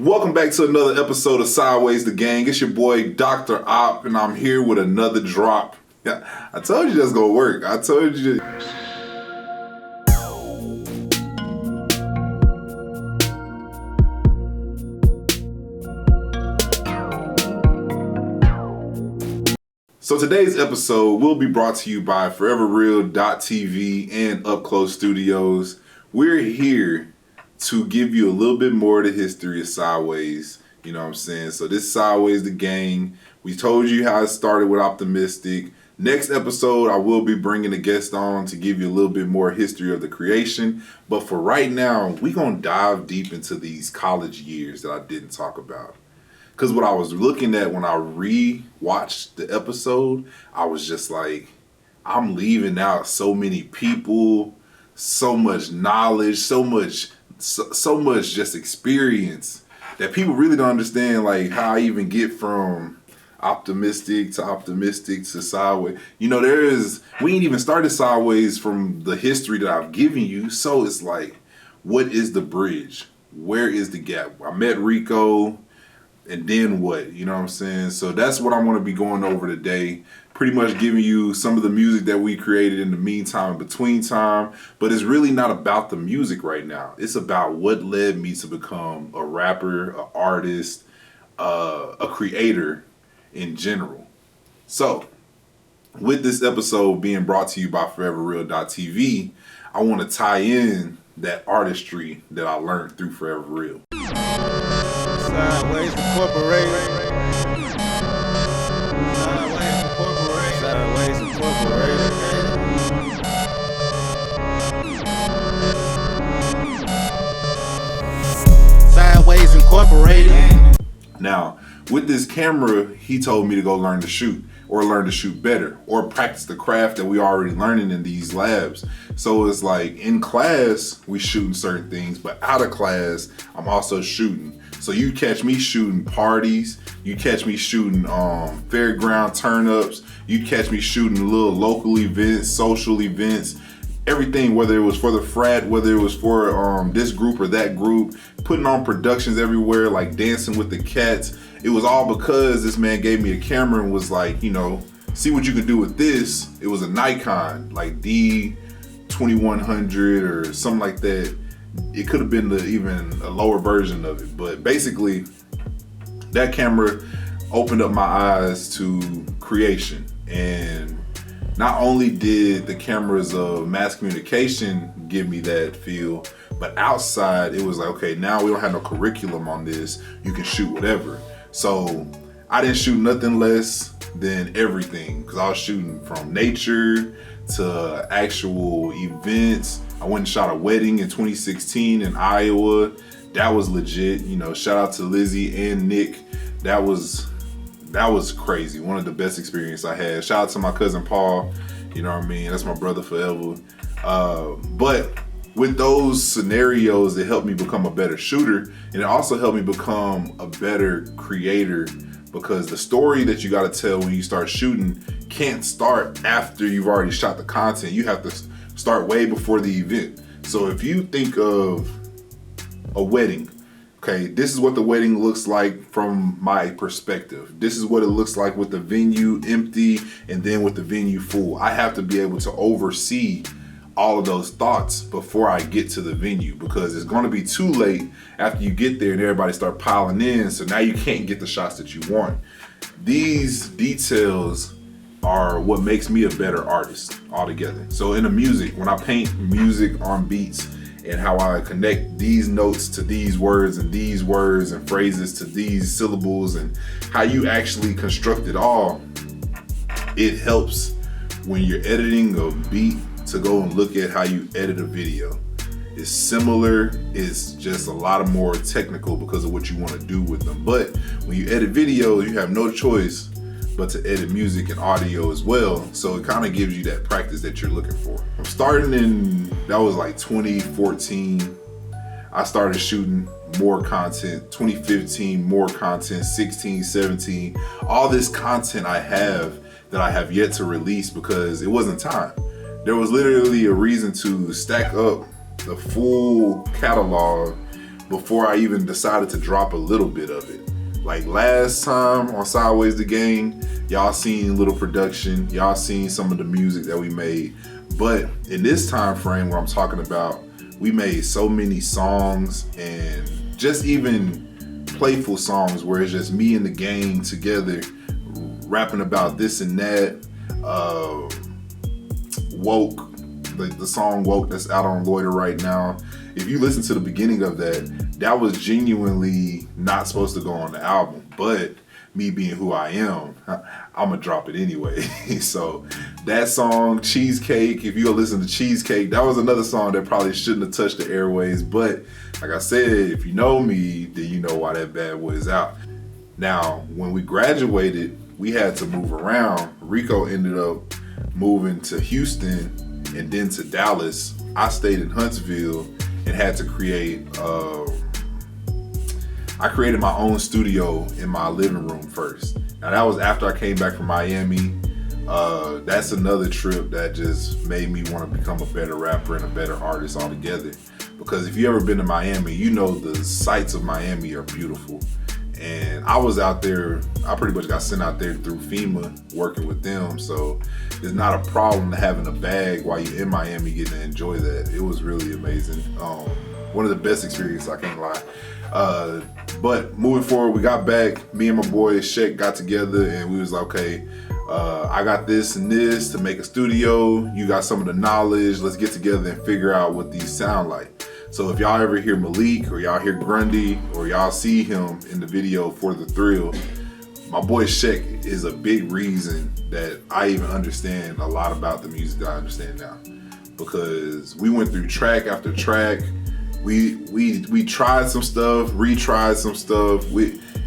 Welcome back to another episode of Sideways the Gang. It's your boy Dr. Op, and I'm here with another drop. Yeah, I told you that's gonna work. I told you. So today's episode will be brought to you by ForeverReal.tv and Up Close Studios. We're here to give you a little bit more of the history of Sideways. You know what I'm saying? So this is Sideways the Gang. We told you how it started with Optomystic. Next episode, I will be bringing a guest on to give you a little bit more history of the creation. But for right now, we're going to dive deep into these college years that I didn't talk about. Because what I was looking at when I re-watched the episode, I was just like, I'm leaving out so many people, so much knowledge, so much just experience that people really don't understand, like how I even get from optimistic to sideways. You know, we ain't even started Sideways from the history that I've given you. So it's like, what is the bridge? Where is the gap? I met Rico. And then what? You know what I'm saying? So that's what I'm going to be going over today. Pretty much giving you some of the music that we created in the meantime, between time. But it's really not about the music right now. It's about what led me to become a rapper, an artist, a creator in general. So with this episode being brought to you by ForeverReal.tv, I want to tie in that artistry that I learned through Forever Real. Sideways Incorporated. Sideways Incorporated. Sideways Incorporated. Now, with this camera, he told me to go learn to shoot, or learn to shoot better, or practice the craft that we already learning in these labs. So it's like in class, we shooting certain things, but out of class, I'm also shooting. So you catch me shooting parties, you catch me shooting fairground turn-ups, you catch me shooting little local events, social events, everything, whether it was for the frat, whether it was for this group or that group, putting on productions everywhere, like Dancing with the Cats. It was all because this man gave me a camera and was like, you know, see what you can do with this. It was a Nikon, like D2100 or something like that. It could have been even a lower version of it, but basically that camera opened up my eyes to creation. And not only did the cameras of mass communication give me that feel, but outside it was like, okay, now we don't have no curriculum on this. You can shoot whatever. So I didn't shoot nothing less than everything, because I was shooting from nature to actual events. I went and shot a wedding in 2016 in Iowa. That was legit. You know, shout out to Lizzie and Nick. That was crazy. One of the best experiences I had. Shout out to my cousin Paul. You know what I mean? That's my brother forever. But with those scenarios, it helped me become a better shooter, and it also helped me become a better creator, because the story that you got to tell when you start shooting can't start after you've already shot the content. You have to start way before the event. So if you think of a wedding, okay, this is what the wedding looks like from my perspective. This is what it looks like with the venue empty and then with the venue full. I have to be able to oversee all of those thoughts before I get to the venue, because it's going to be too late after you get there and everybody start piling in. So now you can't get the shots that you want. These details are what makes me a better artist altogether. So in the music, when I paint music on beats and how I connect these notes to these words and phrases to these syllables, and how you actually construct it all, it helps when you're editing a beat to go and look at how you edit a video. It's similar, it's just a lot more technical because of what you want to do with them. But when you edit videos, you have no choice but to edit music and audio as well. So it kind of gives you that practice that you're looking for. I'm starting that was like 2014. I started shooting more content. 2015, more content. 16, 17. All this content I have that I have yet to release because it wasn't time. There was literally a reason to stack up the full catalog before I even decided to drop a little bit of it. Like last time on Sideways the Gang, y'all seen little production, y'all seen some of the music that we made. But in this time frame where I'm talking about, we made so many songs, and just even playful songs where it's just me and the gang together rapping about this and that. Woke, like the song Woke that's out on Loiter right now. If you listen to the beginning of that was genuinely not supposed to go on the album, but me being who I am, I'm gonna drop it anyway. So that song, Cheesecake, if you go listen to Cheesecake, that was another song that probably shouldn't have touched the airways, but like I said, if you know me, then you know why that bad boy is out. Now, when we graduated, we had to move around. Rico ended up moving to Houston and then to Dallas. I stayed in Huntsville and had to create, I created my own studio in my living room first. Now that was after I came back from Miami. That's another trip that just made me want to become a better rapper and a better artist altogether. Because if you ever been to Miami, you know the sights of Miami are beautiful. And I was out there, I pretty much got sent out there through FEMA working with them. So it's not a problem having a bag while you're in Miami getting to enjoy that. It was really amazing. One of the best experiences, I can't lie. But moving forward, we got back, me and my boy Sheck got together and we was like, okay, I got this and this to make a studio. You got some of the knowledge. Let's get together and figure out what these sound like. So if y'all ever hear Malik or y'all hear Grundy or y'all see him in the video For the Thrill, my boy Sheck is a big reason that I even understand a lot about the music that I understand now. Because we went through track after track. We tried some stuff, retried some stuff.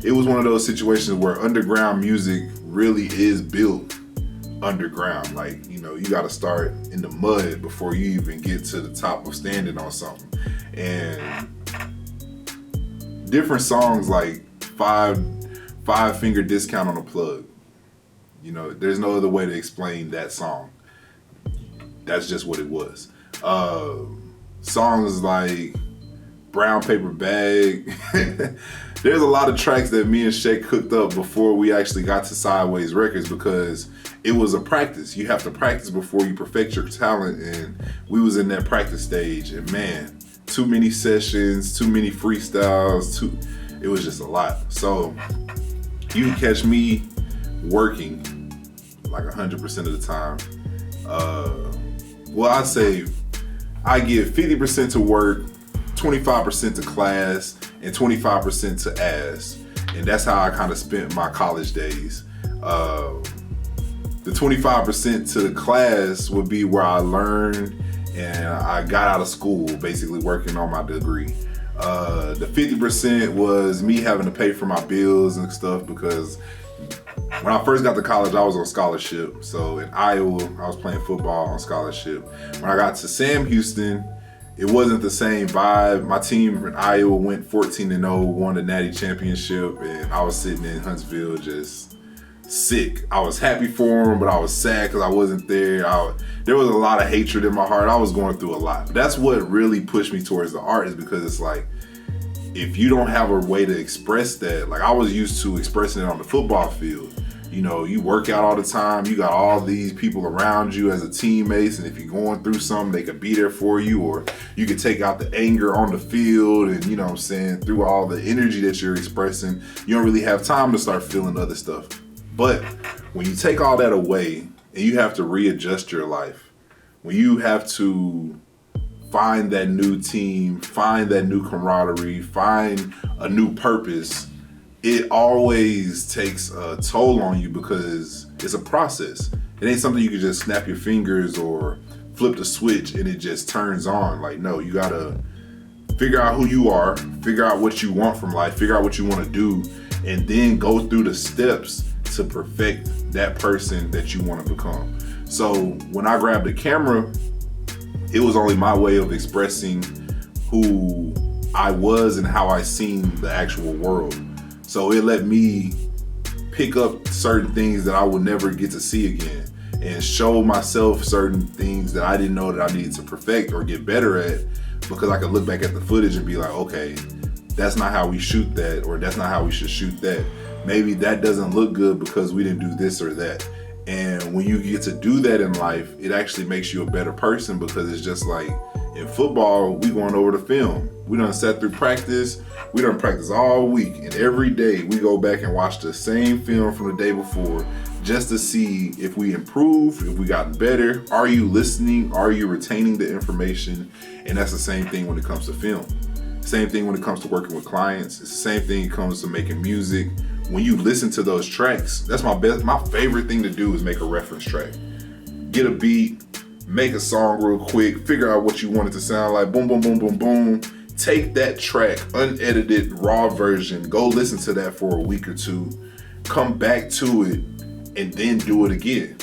It was one of those situations where underground music really is built underground. Like, you know, you got to start in the mud before you even get to the top of standing on something. And different songs like five finger discount on a plug. You know, there's no other way to explain that song. That's just what it was. Songs like Brown Paper Bag. There's a lot of tracks that me and Sheck cooked up before we actually got to Sideways Records because it was a practice. You have to practice before you perfect your talent, and we was in that practice stage, and man, too many sessions, too many freestyles, it was just a lot. So you can catch me working like 100% of the time. Well, I say I give 50% to work, 25% to class, and 25% to ass. And that's how I kind of spent my college days. The 25% to the class would be where I learned and I got out of school, basically working on my degree. The 50% was me having to pay for my bills and stuff because when I first got to college, I was on scholarship. So in Iowa, I was playing football on scholarship. When I got to Sam Houston, it wasn't the same vibe. My team in Iowa went 14-0, won the Natty Championship, and I was sitting in Huntsville just sick. I was happy for them, but I was sad because I wasn't there. There was a lot of hatred in my heart. I was going through a lot. But that's what really pushed me towards the art, is because it's like, if you don't have a way to express that, like I was used to expressing it on the football field. You know, you work out all the time, you got all these people around you as a teammates, and if you're going through something, they could be there for you, or you could take out the anger on the field, and you know what I'm saying, through all the energy that you're expressing, you don't really have time to start feeling other stuff. But when you take all that away and you have to readjust your life, when you have to find that new team, find that new camaraderie, find a new purpose, it always takes a toll on you because it's a process. It ain't something you can just snap your fingers or flip the switch and it just turns on. Like, no, you gotta figure out who you are, figure out what you want from life, figure out what you want to do, and then go through the steps to perfect that person that you want to become. So when I grabbed the camera, it was only my way of expressing who I was and how I seen the actual world. So it let me pick up certain things that I would never get to see again and show myself certain things that I didn't know that I needed to perfect or get better at, because I could look back at the footage and be like, okay, that's not how we shoot that, or that's not how we should shoot that. Maybe that doesn't look good because we didn't do this or that. And when you get to do that in life, it actually makes you a better person, because it's just like in football, we going over the film. We done sat through practice. We done practice all week, and every day we go back and watch the same film from the day before just to see if we improved, if we gotten better. Are you listening? Are you retaining the information? And that's the same thing when it comes to film. Same thing when it comes to working with clients. It's the same thing when it comes to making music. When you listen to those tracks, that's my favorite thing to do is make a reference track. Get a beat, make a song real quick, figure out what you want it to sound like, boom, boom, boom, boom, boom. Take that track, unedited, raw version, go listen to that for a week or two, come back to it, and then do it again.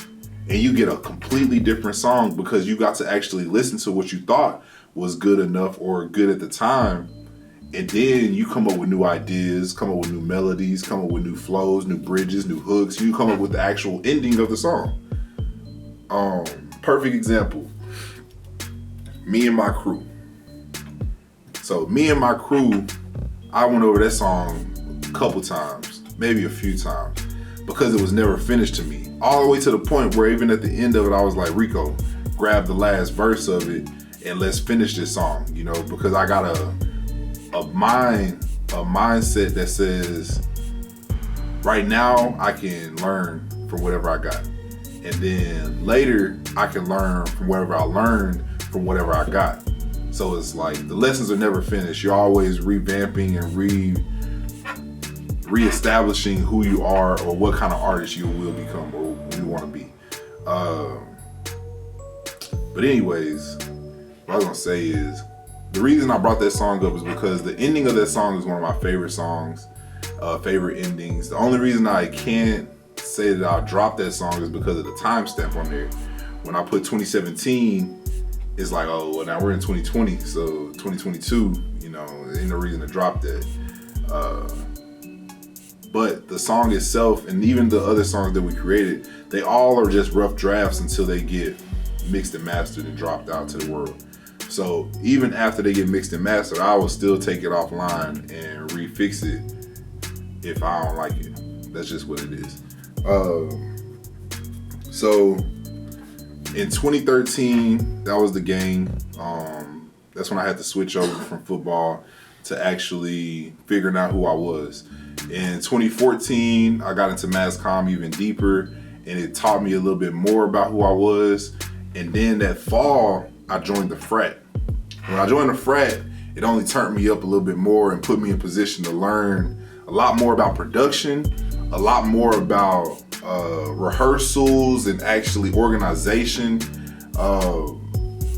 And you get a completely different song because you got to actually listen to what you thought was good enough or good at the time. And then you come up with new ideas, come up with new melodies, come up with new flows, new bridges, new hooks. You come up with the actual ending of the song. Perfect example. Me and my crew. So me and my crew, I went over that song a couple times, maybe a few times, because it was never finished to me. All the way to the point where even at the end of it, I was like, Rico, grab the last verse of it and let's finish this song, you know, because I got a mindset that says, right now I can learn from whatever I got. And then later I can learn from whatever I learned from whatever I got. So it's like the lessons are never finished. You're always revamping and reestablishing who you are or what kind of artist you will become or you want to be. But anyways, what I was gonna say is, the reason I brought that song up is because the ending of that song is one of my favorite songs, favorite endings. The only reason I can't say that I'll drop that song is because of the timestamp on there. When I put 2017, it's like, oh, well, now we're in 2020, so 2022, you know, there ain't no reason to drop that. But the song itself, and even the other songs that we created, they all are just rough drafts until they get mixed and mastered and dropped out to the world. So even after they get mixed and mastered, I will still take it offline and refix it if I don't like it. That's just what it is. So in 2013, that was the game. That's when I had to switch over from football to actually figuring out who I was. In 2014, I got into mass comm even deeper, and it taught me a little bit more about who I was. And then that fall, I joined the frat. When I joined the frat, it only turned me up a little bit more and put me in position to learn a lot more about production, a lot more about rehearsals and actually organization.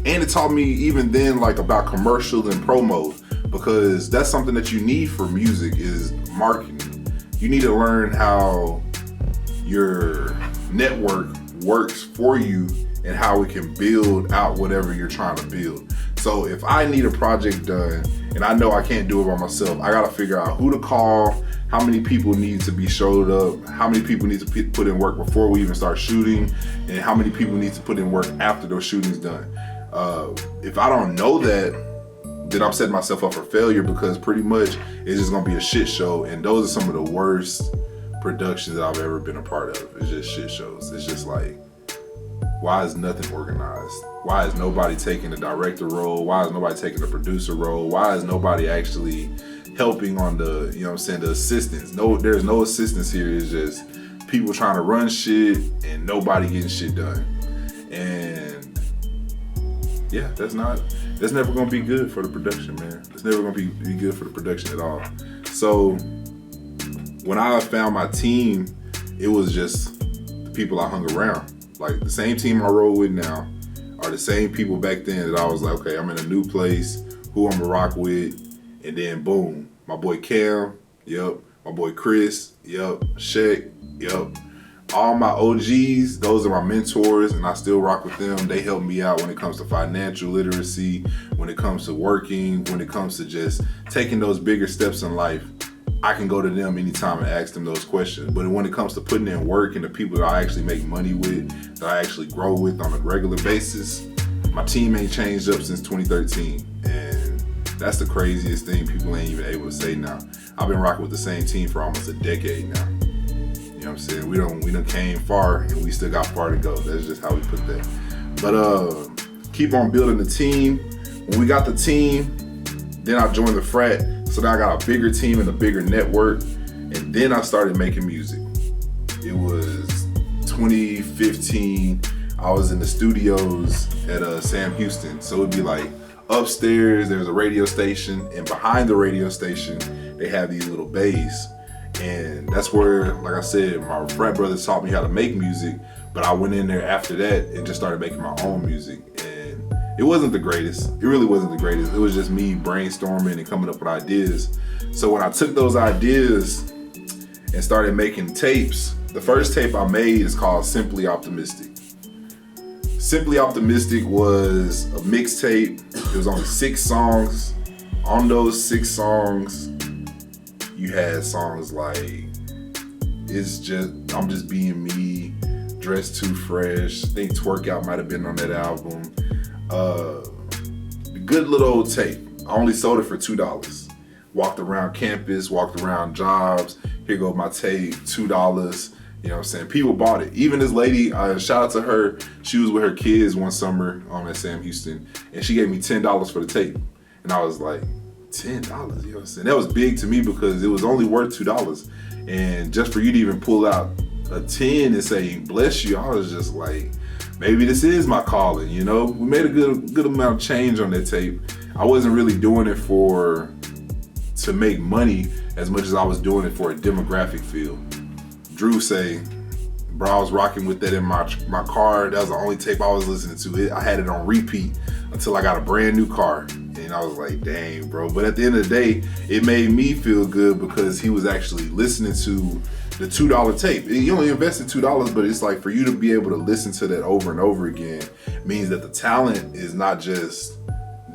And it taught me even then like about commercials and promo, because that's something that you need for music is marketing. You need to learn how your network works for you and how we can build out whatever you're trying to build. So if I need a project done and I know I can't do it by myself, I gotta figure out who to call, how many people need to be showed up, how many people need to put in work before we even start shooting, and how many people need to put in work after those shootings done. If I don't know that, then I'm setting myself up for failure, because pretty much it's just gonna be a shit show. And those are some of the worst productions that I've ever been a part of. It's just shit shows. It's just like, why is nothing organized? Why is nobody taking the director role? Why is nobody taking the producer role? Why is nobody actually helping on the, you know what I'm saying, the assistants? No, there's no assistants here. It's just people trying to run shit and nobody getting shit done. And yeah, that's never gonna be good for the production, man. It's never gonna be good for the production at all. So when I found my team, it was just the people I hung around. Like the same team I roll with now are the same people back then that I was like, okay, I'm in a new place, who I'm gonna rock with, and then boom, my boy Cam, yep, my boy Chris, yep, Shaq, yep. All my OGs, those are my mentors, and I still rock with them. They help me out when it comes to financial literacy, when it comes to working, when it comes to just taking those bigger steps in life. I can go to them anytime and ask them those questions. But when it comes to putting in work and the people that I actually make money with, that I actually grow with on a regular basis, my team ain't changed up since 2013. And That's the craziest thing people ain't even able to say now. I've been rocking with the same team for almost a decade now. You know what I'm saying? We done came far and we still got far to go. That's just how we put that. But keep on building the team. When we got the team, then I joined the frat. So now I got a bigger team and a bigger network. And then I started making music. It was 2015. I was in the studios at Sam Houston. So it'd be like upstairs, there's a radio station, and behind the radio station, they have these little bays. And that's where, like I said, my frat brothers taught me how to make music, but I went in there after that and just started making my own music. And it wasn't the greatest. It really wasn't the greatest. It was just me brainstorming and coming up with ideas. So when I took those ideas and started making tapes, the first tape I made is called Simply Optimistic. Simply Optimistic was a mixtape. It was only 6 songs. On those 6 songs, you had songs like I'm Just Being Me, Dressed Too Fresh. I think Twerk Out might have been on that album. Good little old tape. I only sold it for $2. Walked around campus, walked around jobs. Here go my tape, $2. You know what I'm saying? People bought it. Even this lady, shout out to her, she was with her kids one summer at Sam Houston, and she gave me $10 for the tape. And I was like, $10, you know what I'm saying? That was big to me because it was only worth $2. And just for you to even pull out a 10 and say, bless you, I was just like, maybe this is my calling, you know? We made a good amount of change on that tape. I wasn't really doing it to make money as much as I was doing it for a demographic feel. Drew say, bro, I was rocking with that in my car. That was the only tape I was listening to. I had it on repeat until I got a brand new car. And I was like, dang, bro. But at the end of the day, it made me feel good because he was actually listening to the $2 tape. You only invested $2, but it's like for you to be able to listen to that over and over again means that the talent is not just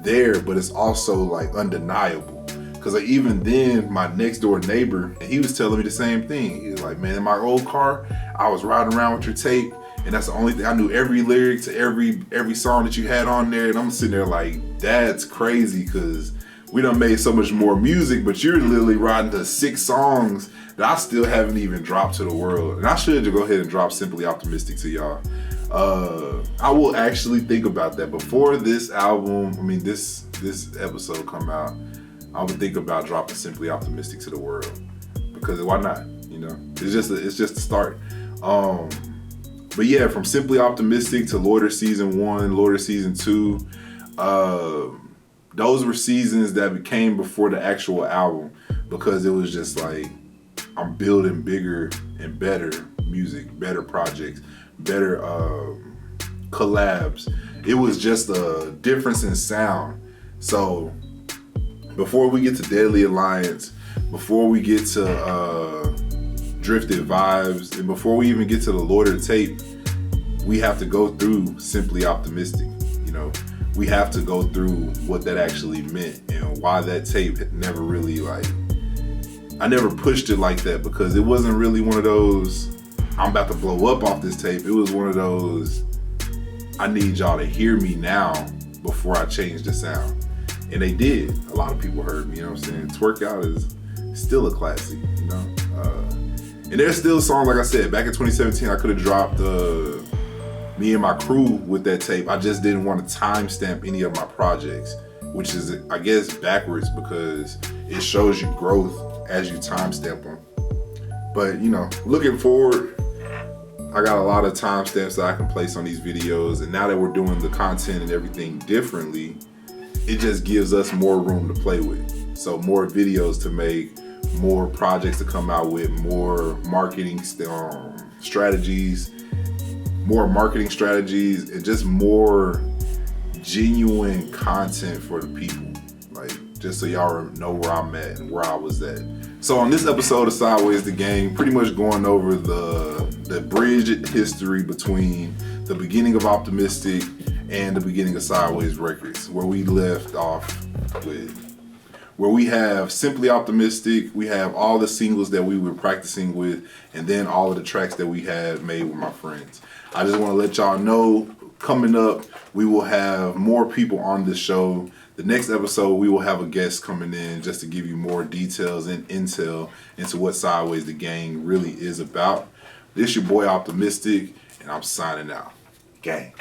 there, but it's also like undeniable. Because like, even then, my next door neighbor, he was telling me the same thing. He was like, man, in my old car, I was riding around with your tape, and that's the only thing. I knew every lyric to every song that you had on there, and I'm sitting there like, that's crazy, because we done made so much more music, but you're literally riding to 6 songs that I still haven't even dropped to the world. And I should go ahead and drop Simply Optimistic to y'all. I will actually think about that before this album, this episode come out. I would think about dropping Simply Optimistic to the world, because why not? You know, it's just a start. But yeah, from Simply Optimistic to Loiter Season 1, Loiter Season 2, those were seasons that came before the actual album, because it was just like, I'm building bigger and better music, better projects, better collabs. It was just a difference in sound. So before we get to Deadly Alliance, before we get to Drifted Vibes, and before we even get to the Loiter tape, we have to go through Simply Optimistic. You know, we have to go through what that actually meant and why that tape had never really I never pushed it like that, because it wasn't really one of those, I'm about to blow up off this tape. It was one of those, I need y'all to hear me now before I change the sound. And they did. A lot of people heard me, you know what I'm saying? Twerk Out is still a classic, you know? And there's still songs, like I said, back in 2017, I could have dropped me and my crew with that tape. I just didn't want to timestamp any of my projects, which is, I guess, backwards, because it shows you growth as you timestamp them. But, you know, looking forward, I got a lot of timestamps that I can place on these videos. And now that we're doing the content and everything differently, it just gives us more room to play with. So more videos to make, more projects to come out with, more marketing strategies, and just more genuine content for the people. Like, just so y'all know where I'm at and where I was at. So on this episode of Sideways the Gang, pretty much going over the bridged history between the beginning of Optomistic and the beginning of Sideways Records, where we left off with, where we have Simply Optimistic, we have all the singles that we were practicing with, and then all of the tracks that we had made with my friends. I just want to let y'all know, coming up, we will have more people on the show The next episode, we will have a guest coming in just to give you more details and intel into what Sideways the Gang really is about. This your boy Optomistic, and I'm signing out. Gang.